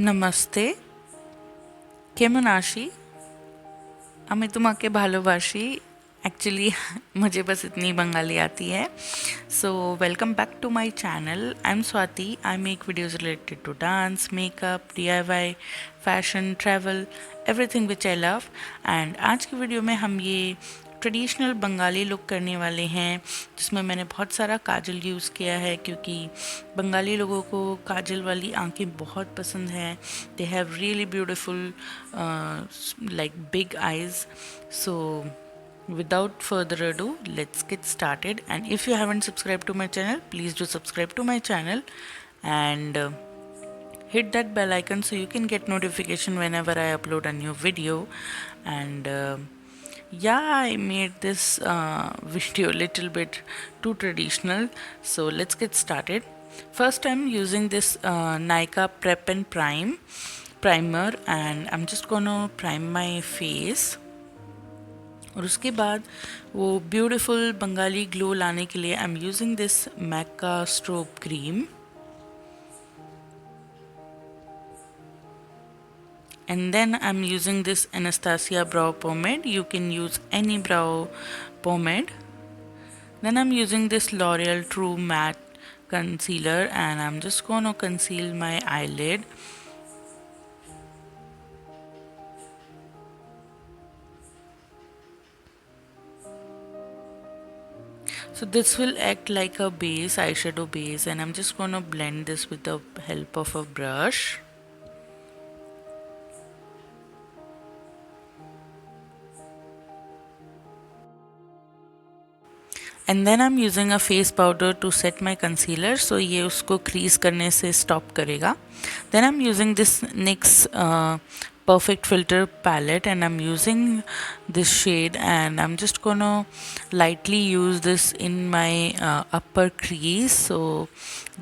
नमस्ते, केमन आशी? আমি তোমাকে ভালোবাসি। एक्चुअली मुझे बस इतनी बंगाली आती है। So welcome back to my channel. I am Swati. I make videos related to dance, makeup, DIY, fashion, travel, everything which I love. And आज की वीडियो में हम ये ट्रेडिशनल बंगाली लुक करने वाले हैं, जिसमें मैंने बहुत सारा काजल यूज़ किया है क्योंकि बंगाली लोगों को काजल वाली आंखें बहुत पसंद हैं। They have really beautiful like big eyes. So without further ado, let's get started. And if you haven't subscribed to my channel, please do subscribe to my channel and hit that bell icon so you can get notification whenever I upload a new video. And yeah, I made this video a little bit too traditional, so let's get started. First, I'm using this Nykaa Prep and Primer, and I'm just gonna prime my face. और उसके बाद वो beautiful Bengali glow लाने के लिए I am using this MAC का strobe cream. And then I am using this Anastasia brow pomade. You can use any brow pomade. Then I am using this L'Oreal true matte concealer and I am just gonna conceal my eyelid. So this will act like a base, eyeshadow base, and I'm just going to blend this with the help of a brush. And then I'm using a face powder to set my concealer, so ये उसको crease करने से stop करेगा. Then I'm using this NYX Perfect Filter palette and I'm using this shade and I'm just gonna lightly use this in my upper crease, so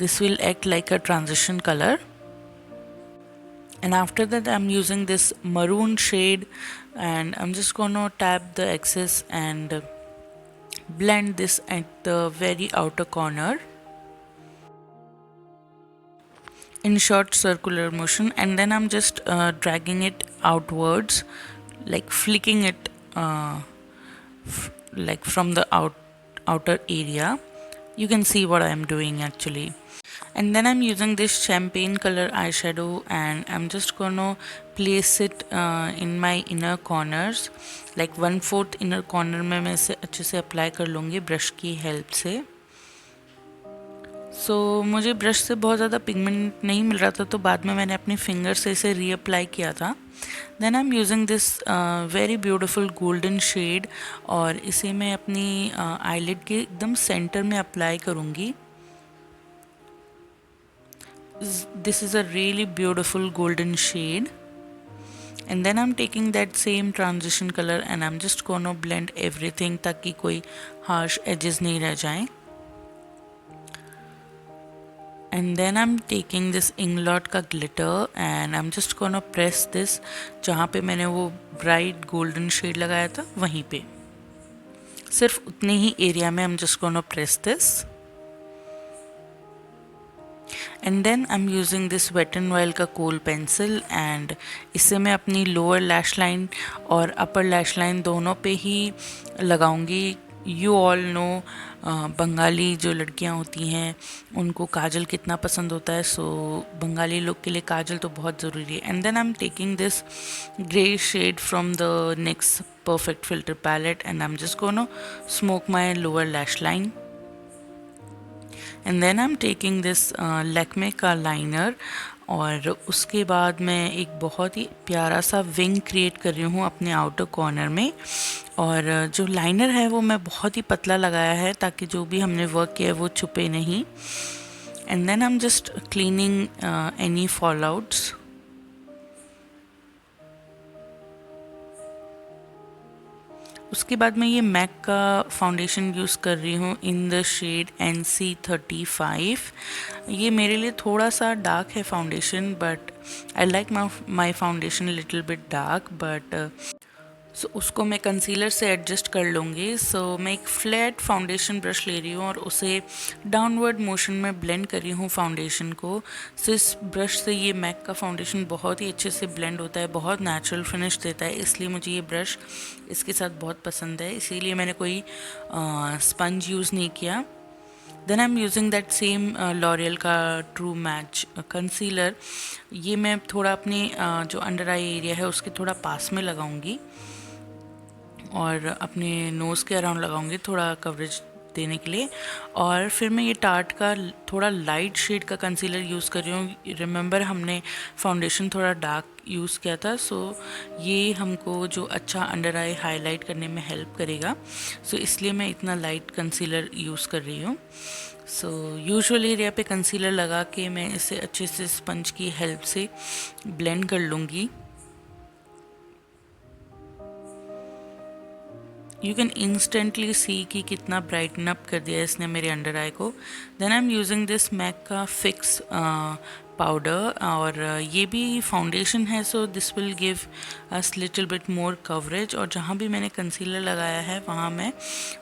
this will act like a transition color. And after that I'm using this maroon shade and I'm just gonna tap the excess and blend this at the very outer corner in short circular motion, and then I'm just dragging it outwards, like flicking it like from the outer area. You can see what I am doing actually. And then I'm using this champagne color eyeshadow and I'm just gonna place it in my inner corners, like 1/4 inner corner में मैं इसे अच्छे से apply कर लूँगी brush की help से। सो मुझे ब्रश से बहुत ज़्यादा पिगमेंट नहीं मिल रहा था, तो बाद में मैंने अपने फिंगर से इसे रीअप्लाई किया था। Then I am using this very beautiful golden shade और इसे मैं अपनी आईलिड के एकदम सेंटर में अप्लाई करूँगी। This is a really beautiful golden shade. And then I'm taking that same transition color and I'm just gonna blend everything ताकि कोई harsh edges नहीं रह जाएं. And then I'm taking this Inglot का glitter and I'm just gonna press this जहाँ पे मैंने वो bright golden shade लगाया था वहीं पे, सिर्फ उतने ही एरिया में I'm just gonna press this. And then I am using this wet and wild का कोल पेंसिल एंड इससे मैं अपनी लोअर लैश लाइन और अपर लैश लाइन दोनों पे ही लगाऊंगी। यू ऑल नो बंगाली जो लड़कियां होती हैं उनको काजल कितना पसंद होता है, सो बंगाली लोग के लिए काजल तो बहुत ज़रूरी है। And then I am taking this grey shade from the NYX perfect filter palette and I am just gonna smoke my lower lash line. And then I am taking this Lakme का लाइनर और उसके बाद मैं एक बहुत ही प्यारा सा wing create कर रही हूँ अपने आउटर कॉर्नर में। और जो लाइनर है वो मैं बहुत ही पतला लगाया है ताकि जो भी हमने वर्क किया है वो छुपे नहीं। And then I am just cleaning any fall outs. उसके बाद मैं ये मैक का फाउंडेशन यूज़ कर रही हूँ इन द शेड NC35। ये मेरे लिए थोड़ा सा डार्क है foundation, but I like my foundation little bit dark, but so उसको मैं कंसीलर से एडजस्ट कर लूँगी। सो मैं एक फ्लैट फाउंडेशन ब्रश ले रही हूँ और उसे डाउनवर्ड मोशन में ब्लेंड कर रही हूँ फाउंडेशन को। सो इस ब्रश से ये मैक का फाउंडेशन बहुत ही अच्छे से ब्लेंड होता है, बहुत नेचुरल फिनिश देता है, इसलिए मुझे ये ब्रश इसके साथ बहुत पसंद है। इसीलिए मैंने कोई स्पंज यूज़ नहीं किया। Then I am using that same L'Oreal का ट्रू मैच कंसीलर। ये मैं थोड़ा अपने जो अंडर आई एरिया है उसके थोड़ा पास में लगाऊंगी और अपने नोज़ के अराउंड लगाऊंगी थोड़ा कवरेज देने के लिए। और फिर मैं ये टार्ट का थोड़ा लाइट शेड का कंसीलर यूज़ कर रही हूँ। रिमेंबर हमने फाउंडेशन थोड़ा डार्क यूज़ किया था, सो ये हमको जो अच्छा अंडर आई हाईलाइट करने में हेल्प करेगा। सो इसलिए मैं इतना लाइट कंसीलर यूज़ कर रही हूँ। सो यूजुअल एरिया पे कंसीलर लगा के मैं इसे अच्छे से स्पंज की हेल्प से ब्लेंड कर लूँगी। यू कैन इंस्टेंटली सी कि कितना ब्राइटन अप कर दिया इसने मेरे अंडर आई को। Then I am using this MAC का फिक्स पाउडर और ये भी फाउंडेशन है, so this will give us little bit more coverage. और जहाँ भी मैंने कंसीलर लगाया है वहाँ मैं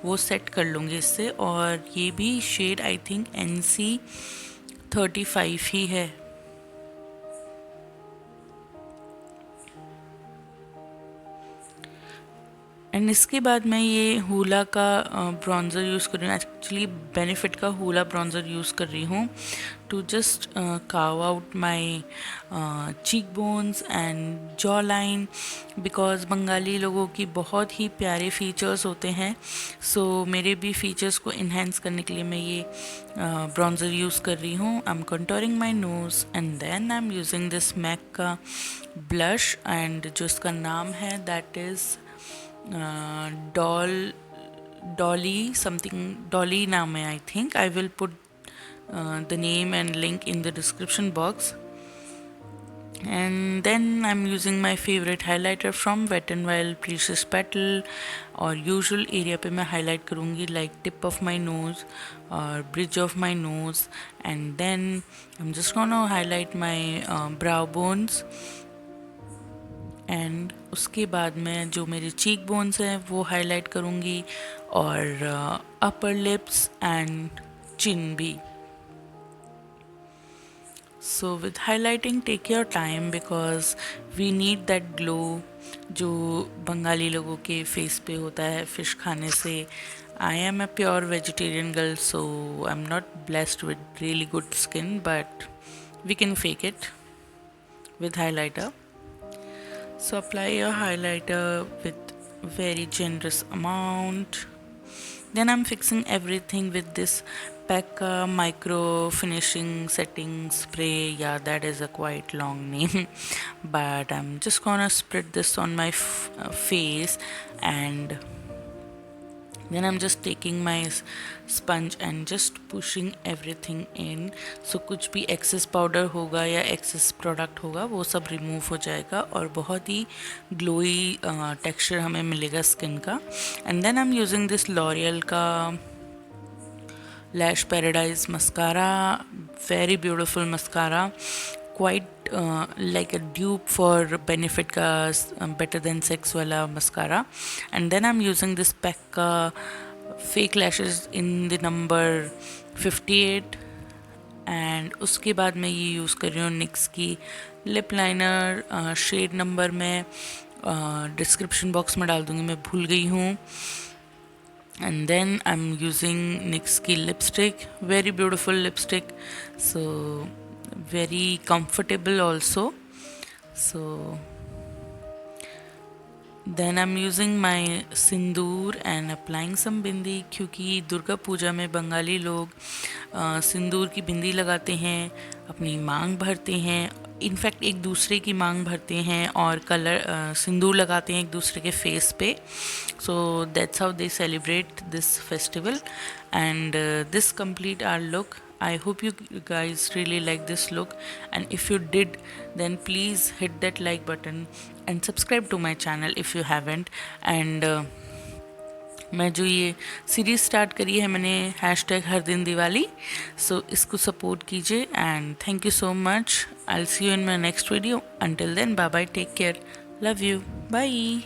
वो सेट कर लूँगी इससे। और ये भी शेड आई थिंक NC35 ही है। एंड इसके बाद मैं ये हूला का ब्रॉन्ज़र यूज़ कर रही हूँ। एक्चुअली बेनिफिट का हूला ब्रॉन्ज़र यूज़ कर रही हूँ to just carve out my cheekbones and jawline, because Bengali लोगों की बहुत ही प्यारे फीचर्स होते हैं। सो मेरे भी फीचर्स को इन्हेंस करने के लिए मैं ये ब्रॉन्ज़र यूज़ कर रही हूँ। I am contouring my nose and then I am using this MAC का ब्लश एंड जो इसका नाम है that is Dolly something, Dolly नाम है I think. I will put the name and link in the description box. And then I'm using my favorite highlighter from Wet n Wild Precious Petal। और usual area पे मैं highlight करूँगी like tip of my nose और bridge of my nose. And then I am just gonna highlight my brow bones. एंड उसके बाद मैं जो मेरे चीक बोन्स हैं वो हाईलाइट करूँगी और अपर लिप्स एंड चिन भी। So with highlighting take your time because we need that glow जो बंगाली लोगों के फेस पे होता है फिश खाने से। I am a pure vegetarian girl, so I am not blessed with really good skin, but we can fake it with highlighter। So apply your highlighter with very generous amount। Then I'm fixing everything with this Pekka micro finishing setting spray. Yeah, that is a quite long name but I'm just gonna spread this on my face, and then I'm just taking my sponge and just pushing everything in। So कुछ भी excess powder होगा या excess product होगा वो सब remove हो जाएगा और बहुत ही glowy texture हमें मिलेगा skin का। And then I'm using this L'Oreal का Lash Paradise mascara, very beautiful mascara, quite like a dupe for Benefit का Better Than Sex वाला mascara। And then I'm using this Pekka fake lashes in the number 58। And उसके बाद मैं ये use कर रही हूँ निक्स की लिप लाइनर शेड नंबर मैं डिस्क्रिप्शन बॉक्स में डाल दूँगी, मैं भूल गई हूँ। And then I'm using NYX की lipstick, very beautiful lipstick, so very comfortable also। So then I'm using my Sindoor and applying some बिंदी, क्योंकि दुर्गा पूजा में बंगाली लोग सिंदूर की बिंदी लगाते हैं, अपनी मांग भरते हैं, इनफैक्ट एक दूसरे की मांग भरते हैं और कलर सिंदूर लगाते हैं एक दूसरे के फेस पे। So that's how they celebrate this festival and this complete our look. I hope you guys really like this look, and if you did then please hit that like button and subscribe to my channel if you haven't। and मैं जो ये series start करी है मैंने hashtag हर दिन दिवाली, सो इसको support कीजिए and thank you so much. I will see you in my next video. Until then bye bye, take care, love you, bye.